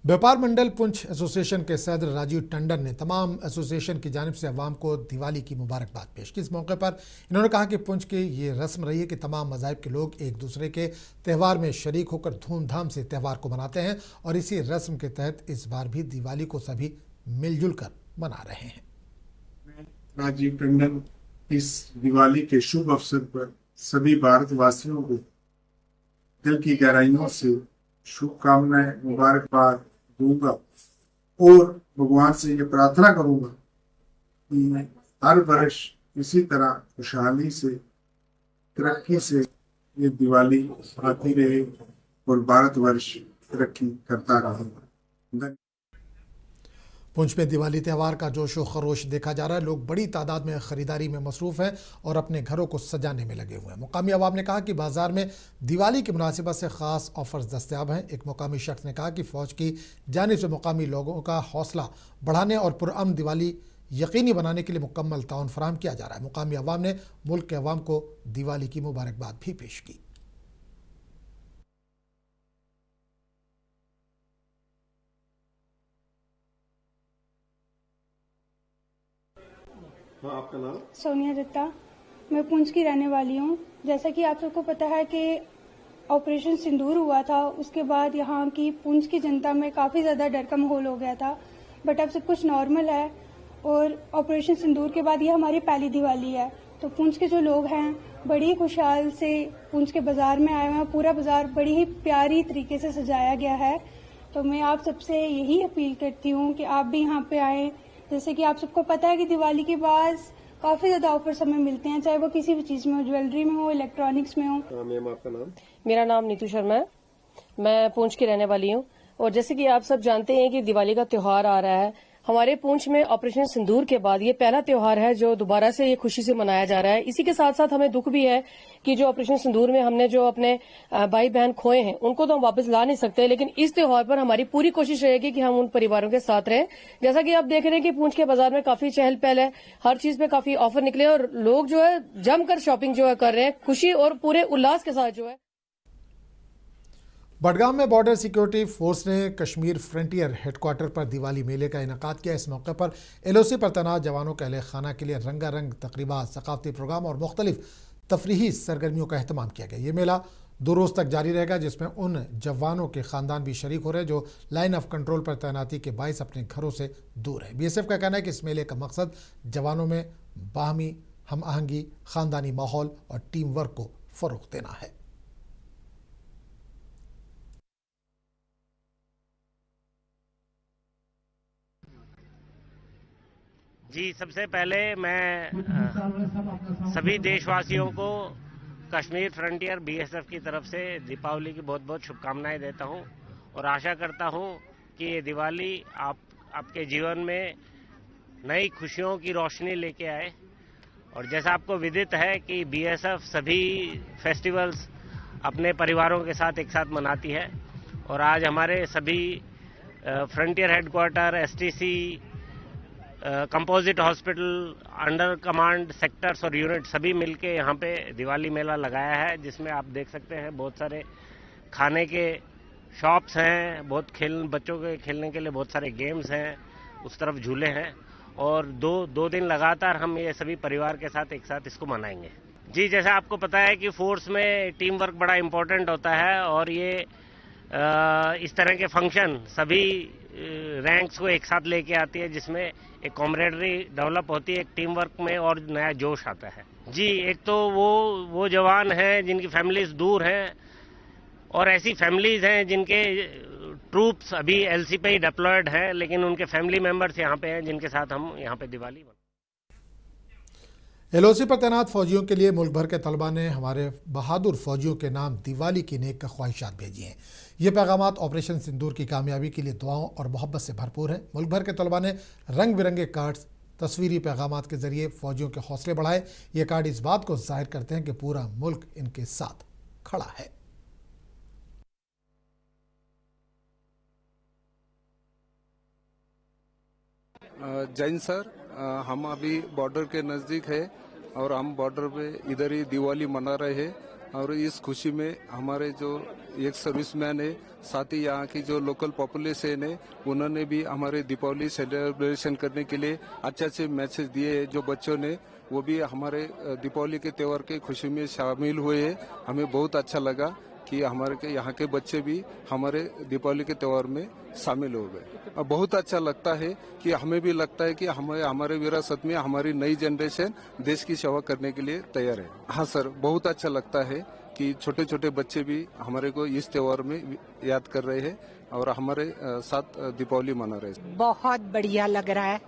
व्यापार मंडल पुंछ एसोसिएशन के सदर राजीव टंडन ने तमाम एसोसिएशन की जानिब से अवाम को दिवाली की मुबारकबाद पेश की। इस मौके पर इन्होंने कहा कि पुंछ की ये रस्म रही है कि तमाम मज़ाहिब के लोग एक दूसरे के त्यौहार में शरीक होकर धूमधाम से त्यौहार को मनाते हैं और इसी रस्म के तहत इस बार भी दिवाली को सभी मिलजुल कर मना रहे हैं। राजीव टंडन इस दिवाली के शुभ अवसर पर सभी भारतवासियों को दिल की गहराइयों से शुभकामनाएं मुबारकबाद दूंगा और भगवान से ये प्रार्थना करूंगा कि हर वर्ष इसी तरह खुशहाली से तरक्की से ये दिवाली आती रहे और भारतवर्ष तरक्की करता रहे। पुंछ में दिवाली त्यौहार का जोश व खरोश देखा जा रहा है। लोग बड़ी तादाद में खरीदारी में मसरूफ़ हैं और अपने घरों को सजाने में लगे हुए हैं। मुकामी अवाम ने कहा कि बाजार में दिवाली की मुनासिबत से ख़ास ऑफर्स दस्तयाब हैं। एक मुकामी शख्स ने कहा कि फ़ौज की जानिब से मुकामी लोगों का हौसला बढ़ाने और पुरअमन दिवाली यकीनी बनाने के लिए मुकम्मल ताउन फराहम किया जा रहा है। मुकामी अवाम ने मुल्क के अवाम को दिवाली की मुबारकबाद भी पेश की। हाँ, आपका नाम? सोनिया दत्ता। मैं पुंछ की रहने वाली हूँ। जैसा कि आप सबको पता है कि ऑपरेशन सिंदूर हुआ था, उसके बाद यहाँ की पुंछ की जनता में काफ़ी ज़्यादा डर का माहौल हो गया था, बट अब सब कुछ नॉर्मल है और ऑपरेशन सिंदूर के बाद ये हमारी पहली दिवाली है। तो पुंछ के जो लोग हैं बड़ी खुशहाल से पुंछ के बाज़ार में आए हुए हैं। पूरा बाज़ार बड़ी ही प्यारी तरीके से सजाया गया है। तो मैं आप सबसे यही अपील करती हूँ कि आप भी यहाँ पे आएँ। जैसे कि आप सबको पता है कि दिवाली के बाद काफी ज्यादा ऑफर्स हमें मिलते हैं, चाहे वो किसी भी चीज में हो, ज्वेलरी में हो, इलेक्ट्रॉनिक्स में हो। मैम, आपका नाम? मेरा नाम नीतू शर्मा है। मैं पुंछ की रहने वाली हूँ और जैसे कि आप सब जानते हैं कि दिवाली का त्योहार आ रहा है। हमारे पुंछ में ऑपरेशन सिंदूर के बाद ये पहला त्योहार है जो दोबारा से ये खुशी से मनाया जा रहा है। इसी के साथ साथ हमें दुख भी है कि जो ऑपरेशन सिंदूर में हमने जो अपने भाई बहन खोए हैं उनको तो हम वापस ला नहीं सकते, लेकिन इस त्योहार पर हमारी पूरी कोशिश रहेगी कि हम उन परिवारों के साथ रहें। जैसा कि आप देख रहे हैं कि पुंछ के बाजार में काफी चहल पहल है, हर चीज पे काफी ऑफर निकले और लोग जो है जमकर शॉपिंग जो है कर रहे हैं, खुशी और पूरे उल्लास के साथ जो है। बडगाम में बॉर्डर सिक्योरिटी फोर्स ने कश्मीर फ्रंटियर हेडक्वार्टर पर दिवाली मेले का इनेकाद किया। इस मौके पर एलओसी पर तैनात जवानों के अहले खाना के लिए रंगारंग तकरीबा, सकाफती प्रोग्राम और मुख्तलिफ तफरीही सरगर्मियों का अहतमाम किया गया। ये मेला 2 रोज़ तक जारी रहेगा, जिसमें उन जवानों के ख़ानदान भी शरीक हो रहे हैं जो लाइन ऑफ कंट्रोल पर तैनाती के बायस अपने घरों से दूर है। BSF का कहना है कि इस मेले का मकसद जवानों में बाहमी हम आहंगी, ख़ानदानी माहौल और टीम वर्क को फ़रोग़ देना है। जी, सबसे पहले मैं सभी देशवासियों को कश्मीर फ्रंटियर BSF की तरफ से दीपावली की बहुत बहुत शुभकामनाएं देता हूं और आशा करता हूं कि ये दिवाली आपके जीवन में नई खुशियों की रोशनी लेके आए। और जैसा आपको विदित है कि BSF सभी फेस्टिवल्स अपने परिवारों के साथ एक साथ मनाती है और आज हमारे सभी frontier headquarter, STC, composite hospital, under command sectors और यूनिट सभी मिलके यहाँ पे दिवाली मेला लगाया है, जिसमें आप देख सकते हैं बहुत सारे खाने के शॉप्स हैं, बच्चों के खेलने के लिए बहुत सारे गेम्स हैं, उस तरफ झूले हैं और दो दिन लगातार हम ये सभी परिवार के साथ एक साथ इसको मनाएंगे। जी, जैसा आपको पता है कि फोर्स में टीम वर्क बड़ा इम्पोर्टेंट होता है और ये इस तरह के फंक्शन सभी रैंक्स को एक साथ लेके आती है, जिसमें एक कॉमरेडरी डेवलप होती है, एक टीम वर्क में और नया जोश आता है। जी, एक तो वो जवान हैं जिनकी फैमिलीज दूर हैं और ऐसी फैमिलीज हैं जिनके ट्रूप्स अभी LC पे ही डिप्लॉयड हैं, लेकिन उनके फैमिली मेंबर्स यहाँ पे हैं जिनके साथ हम यहाँ पे दिवाली LOC पर तैनात फौजियों के लिए मुल्क भर के तलबा ने हमारे बहादुर फौजियों के नाम दिवाली की नेक ख्वाहिशात भेजी हैं। ये पैगामात ऑपरेशन सिंदूर की कामयाबी के लिए दुआओं और मोहब्बत से भरपूर हैं। मुल्क भर के तलबा ने रंग बिरंगे कार्ड्स, तस्वीरी पैगामात के जरिए फौजियों के हौसले बढ़ाए। ये कार्ड इस बात को जाहिर करते हैं कि पूरा मुल्क इनके साथ खड़ा है। जैन सर, हम अभी बॉर्डर के नज़दीक है और हम बॉर्डर पे इधर ही दिवाली मना रहे हैं और इस खुशी में हमारे जो एक सर्विसमैन है, साथ ही यहाँ की जो लोकल पॉपुलेशन है उन्होंने भी हमारे दीपावली सेलिब्रेशन करने के लिए अच्छे अच्छे मैसेज दिए हैं। जो बच्चों ने वो भी हमारे दीपावली के त्यौहार की खुशी में शामिल हुए हैं। हमें बहुत अच्छा लगा कि हमारे के यहाँ के बच्चे भी हमारे दीपावली के त्यौहार में शामिल हो गए। बहुत अच्छा लगता है कि हमें भी लगता है कि हमारे विरासत में हमारी नई जनरेशन देश की सेवा करने के लिए तैयार है। हाँ सर, बहुत अच्छा लगता है कि छोटे छोटे बच्चे भी हमारे को इस त्यौहार में याद कर रहे हैं और हमारे साथ दीपावली मना रहे हैं। बहुत बढ़िया लग रहा है।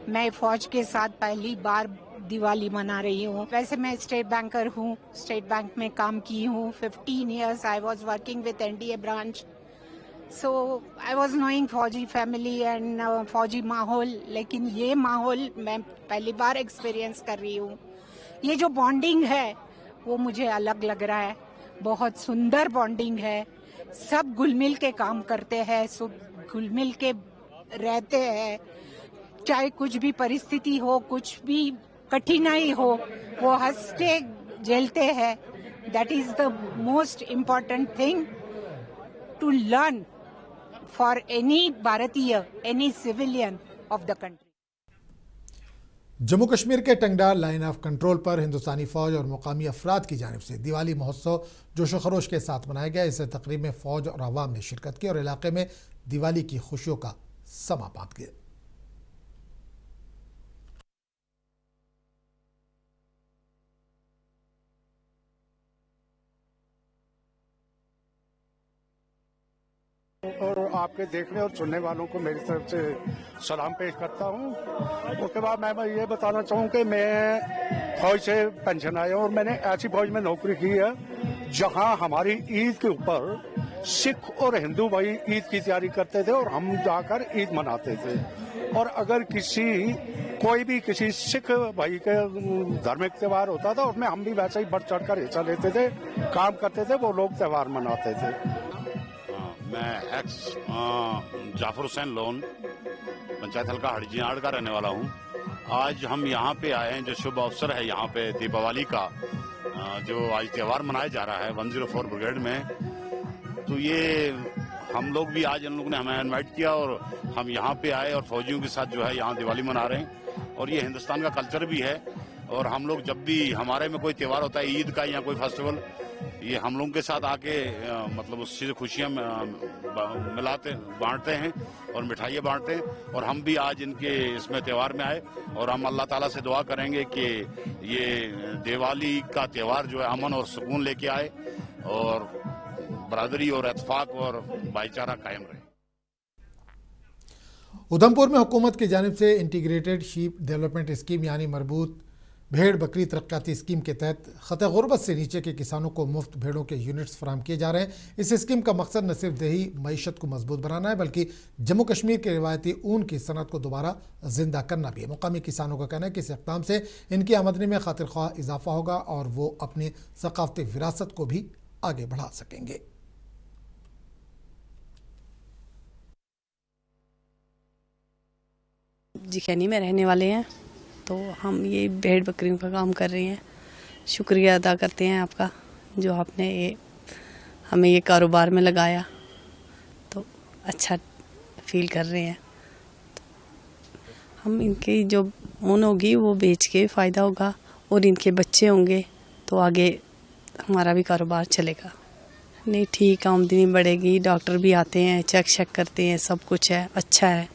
मैं फौज के साथ पहली बार दिवाली मना रही हूँ। वैसे मैं स्टेट बैंकर हूँ, स्टेट बैंक में काम की हूँ। 15 years I was working with NDA branch, so I was knowing फौजी फैमिली एंड फौजी माहौल, लेकिन ये माहौल मैं पहली बार एक्सपीरियंस कर रही हूँ। ये जो बॉन्डिंग है वो मुझे अलग लग रहा है, बहुत सुंदर बॉन्डिंग है। सब घुल-मिल के काम करते हैं, सब घुल-मिल के रहते हैं, चाहे कुछ भी परिस्थिति हो, कुछ भी कठिनाई हो, वो हंसते झेलते हैं। That is the most important thing to learn for any भारतीय, any civilian of the country. Jammu Kashmir के टंगडार लाइन ऑफ कंट्रोल पर हिंदुस्तानी फौज और मुकामी अफराद की जानिब से दिवाली महोत्सव जोश खरोश के साथ मनाया गया। इस तकरीब में फौज और अवाम ने शिरकत की और इलाके में दिवाली की खुशियों का समा बांध गया। और आपके देखने और सुनने वालों को मेरी तरफ से सलाम पेश करता हूँ। उसके बाद मैं ये बताना चाहूँ कि मैं फौज से पेंशन आया हूँ और मैंने ऐसी फौज में नौकरी की है जहाँ हमारी ईद के ऊपर सिख और हिंदू भाई ईद की तैयारी करते थे और हम जाकर ईद मनाते थे। और अगर कोई भी किसी सिख भाई के धार्मिक त्यौहार होता था उसमें हम भी वैसे ही बढ़ चढ़ कर हिस्सा लेते थे, काम करते थे, वो लोग त्यौहार मनाते थे। मैं एक्स जाफर हुसैन लोन पंचायत हल्का हड़जियाड़ का रहने वाला हूँ। आज हम यहाँ पे आए हैं, जो शुभ अवसर है यहाँ पे दीपावली का, जो आज त्यौहार मनाया जा रहा है 104 ब्रिगेड में। तो ये हम लोग भी आज इन लोगों ने हमें इनवाइट किया और हम यहाँ पे आए और फौजियों के साथ जो है यहाँ दिवाली मना रहे हैं। और ये हिंदुस्तान का कल्चर भी है और हम लोग जब भी हमारे में कोई त्यौहार होता है, ईद का या कोई फेस्टिवल, ये हम लोगों के साथ आके मतलब उससे खुशियाँ मिलाते बांटते हैं और मिठाइयाँ बांटते हैं। और हम भी आज इनके इसमें त्यौहार में आए और हम अल्लाह ताला से दुआ करेंगे कि ये दिवाली का त्यौहार जो है अमन और सुकून लेके आए और बरादरी और इत्तेफाक और भाईचारा कायम रहे। उधमपुर में हुकूमत की जानिब से इंटीग्रेटेड शीप डेवलपमेंट स्कीम यानी मरबूत भेड़ बकरी तरक्याती स्कीम के तहत ख़त गुरबत से नीचे के किसानों को मुफ्त भेड़ों के यूनिट्स फराहम किए जा रहे हैं। इस स्कीम का मकसद न सिर्फ देही मईशत को मजबूत बनाना है बल्कि जम्मू कश्मीर के रिवायती ऊन की सनत को दोबारा जिंदा करना भी है। मुकामी किसानों का कहना है कि इस इक़दाम से इनकी आमदनी में खातिर ख्वाह इजाफा होगा और वो अपनी सकाफती विरासत को भी आगे बढ़ा सकेंगे। जिखैनी में रहने वाले हैं तो हम ये भेड़ बकरियों का काम कर रहे हैं। शुक्रिया अदा करते हैं आपका, जो आपने हमें ये कारोबार में लगाया, तो अच्छा फील कर रहे हैं। तो हम इनकी जो ऊन होगी वो बेच के फ़ायदा होगा और इनके बच्चे होंगे तो आगे हमारा भी कारोबार चलेगा। नहीं, ठीक, आमदनी बढ़ेगी, डॉक्टर भी आते हैं, चेक करते हैं, सब कुछ है, अच्छा है।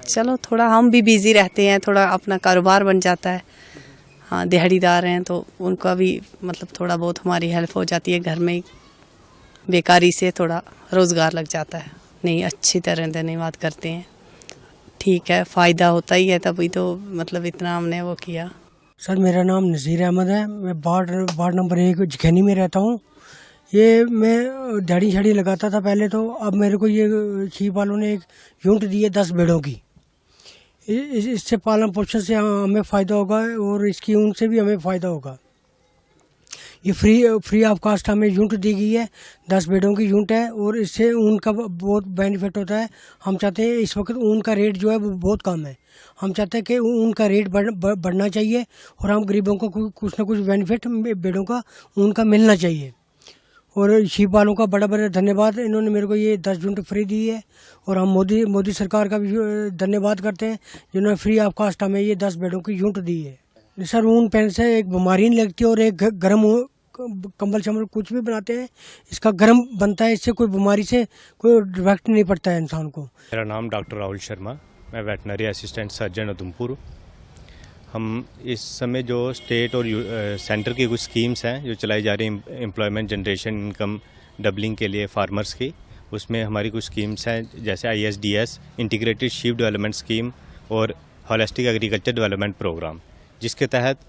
चलो थोड़ा हम भी बिजी रहते हैं, थोड़ा अपना कारोबार बन जाता है। हाँ, दिहाड़ीदार हैं तो उनका भी मतलब थोड़ा बहुत हमारी हेल्प हो जाती है, घर में ही बेकारी से थोड़ा रोज़गार लग जाता है। नहीं, अच्छी तरह धन्यवाद करते हैं, ठीक है, फ़ायदा होता ही है, तभी तो मतलब इतना हमने वो किया। सर, मेरा नाम नज़ीर अहमद है, मैं वार्ड नंबर 1 जिखैनी में रहता हूँ। ये मैं झाड़ी झाड़ी लगाता था पहले, तो अब मेरे को ये शीप वालों ने एक यूनिट दी है 10 भेड़ों की। इससे पालन पोषण से हमें फ़ायदा होगा और इसकी ऊन से भी हमें फ़ायदा होगा। ये फ्री ऑफ कास्ट हमें यूनिट दी गई है, 10 भेड़ों की यूनिट है और इससे ऊन का बहुत बेनिफिट होता है। हम चाहते हैं, इस वक्त ऊन का रेट जो है वो बहुत कम है, हम चाहते हैं कि ऊन का रेट बढ़ना चाहिए और हम गरीबों को कुछ ना कुछ बेनिफिट भेड़ों का ऊन का मिलना चाहिए। और शीप वालों का बड़ा बड़ा धन्यवाद, इन्होंने मेरे को ये 10 यूनिट फ्री दी है। और हम मोदी सरकार का भी धन्यवाद करते हैं जिन्होंने फ्री ऑफ कास्ट हमें ये 10 बेडों की यूनिट दी है। सर ऊन पैंट से एक बीमारी नहीं लगती और एक गर्म कंबल शम्बल कुछ भी बनाते हैं इसका गर्म बनता है, इससे कोई बीमारी से कोई इफेक्ट नहीं पड़ता है इंसान को। मेरा नाम डॉक्टर राहुल शर्मा, मैं वेटनरी असिस्टेंट सर्जन उधमपुर। हम इस समय जो स्टेट और सेंटर की कुछ स्कीम्स हैं जो चलाई जा रही हैं एम्प्लॉयमेंट जनरेशन इनकम डबलिंग के लिए फार्मर्स की, उसमें हमारी कुछ स्कीम्स हैं जैसे ISDS integrated sheep development scheme और होलिस्टिक एग्रीकल्चर डेवलपमेंट प्रोग्राम, जिसके तहत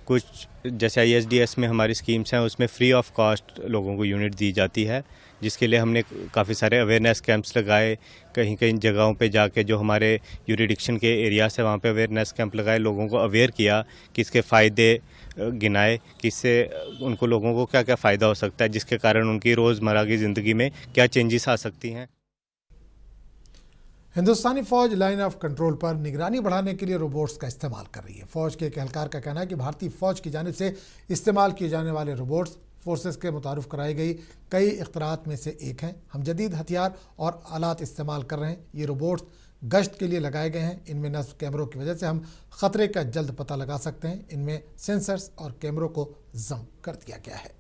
कुछ जैसे ISDS में हमारी स्कीम्स हैं उसमें फ्री ऑफ कॉस्ट लोगों को यूनिट दी जाती है, जिसके लिए हमने काफ़ी सारे अवेयरनेस कैंप्स लगाए। कहीं कहीं जगहों पे जाके जो हमारे यूरिडिक्शन के एरिया से वहाँ पे अवेयरनेस कैंप लगाए, लोगों को अवेयर किया कि इसके फ़ायदे गिनाए कि इससे उनको लोगों को क्या क्या फ़ायदा हो सकता है, जिसके कारण उनकी रोज़मर्रा की ज़िंदगी में क्या चेंजेस आ सकती हैं। हिंदुस्तानी फौज लाइन ऑफ कंट्रोल पर निगरानी बढ़ाने के लिए रोबोट्स का इस्तेमाल कर रही है। फौज के एक एहलकार का कहना है कि भारतीय फौज की जानिब से इस्तेमाल किए जाने वाले रोबोट्स फोर्सेस के मुतारुफ कराई गई कई इख्तरात में से एक हैं। हम जदीद हथियार और आलात इस्तेमाल कर रहे हैं। ये रोबोट्स गश्त के लिए लगाए गए हैं। इनमें नस्ब कैमरों की वजह से हम ख़तरे का जल्द पता लगा सकते हैं। इनमें सेंसर्स और कैमरों को जम कर दिया गया है।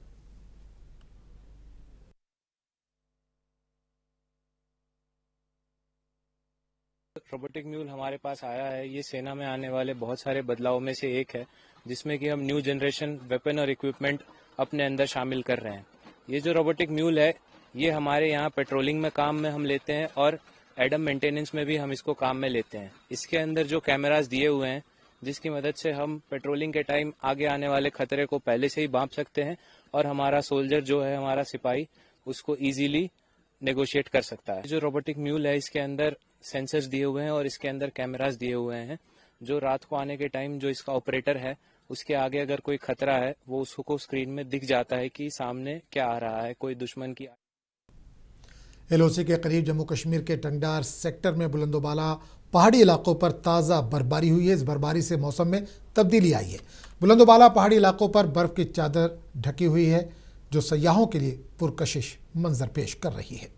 रोबोटिक म्यूल हमारे पास आया है। ये सेना में आने वाले बहुत सारे बदलावों में से एक है, जिसमें कि हम न्यू जनरेशन वेपन और इक्विपमेंट अपने अंदर शामिल कर रहे हैं। ये जो रोबोटिक म्यूल है ये हमारे यहाँ पेट्रोलिंग में काम में हम लेते हैं और एडम मेंटेनेंस में भी हम इसको काम में लेते हैं। इसके अंदर जो कैमरास दिए हुए हैं जिसकी मदद से हम पेट्रोलिंग के टाइम आगे आने वाले खतरे को पहले से ही भांप सकते हैं और हमारा सोल्जर जो है, हमारा सिपाही, उसको इजीली नेगोशिएट कर सकता है। जो रोबोटिक म्यूल है इसके अंदर सेंसर्स दिए हुए हैं और इसके अंदर कैमरास दिए हुए हैं, जो रात को आने के टाइम जो इसका ऑपरेटर है उसके आगे अगर कोई खतरा है वो उसको स्क्रीन में दिख जाता है कि सामने क्या आ रहा है, कोई दुश्मन की। LOC के करीब जम्मू कश्मीर के टंगडार सेक्टर में बुलंदोबाला पहाड़ी इलाकों पर ताज़ा बर्फबारी हुई है। इस बर्फबारी से मौसम में तब्दीली आई है। बुलंदोबाला पहाड़ी इलाकों पर बर्फ़ की चादर ढकी हुई है जो सयाहों के लिए पुरकशिश मंजर पेश कर रही है।